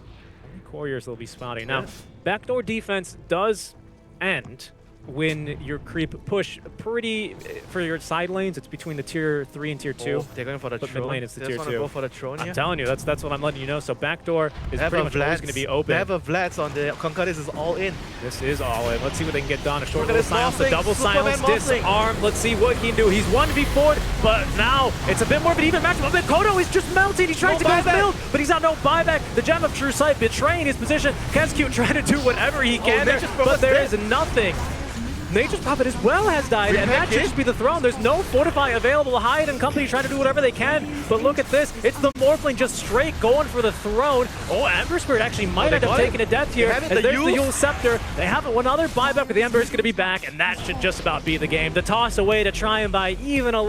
Couriers will be spotting. Now, backdoor defense does end when your creep push pretty for your side lanes. It's between the tier 3 and tier 2. Oh, they're going for the but throne. mid lane it's the They tier just 2. go for the throne here. I'm telling you, that's what I'm letting you know. So backdoor is pretty much always going to be open. They have a Vlads on the Conquer. This is all in. This is all in. Let's see what they can get done. A short Look at little this silence, a double Superman silence, disarm. Let's see what he can do. He's 1v4'd, but now it's a bit more of an even matchup. But Kodo is just melting. He's trying to go build, but he's got no buyback. The Gem of True Sight betraying his position. Kesq trying to do whatever he can there, but there is nothing. Nature's Prophet as well has died, and that should just be the throne. There's no Fortify available. Hyde and company trying to do whatever they can, but look at this. It's the Morphling just straight going for the throne. Oh, Ember Spirit actually might end up taking a death here. And there's the Yule Scepter. They have another buyback, but the Ember is going to be back, and that should just about be the game. The toss away to try and buy even a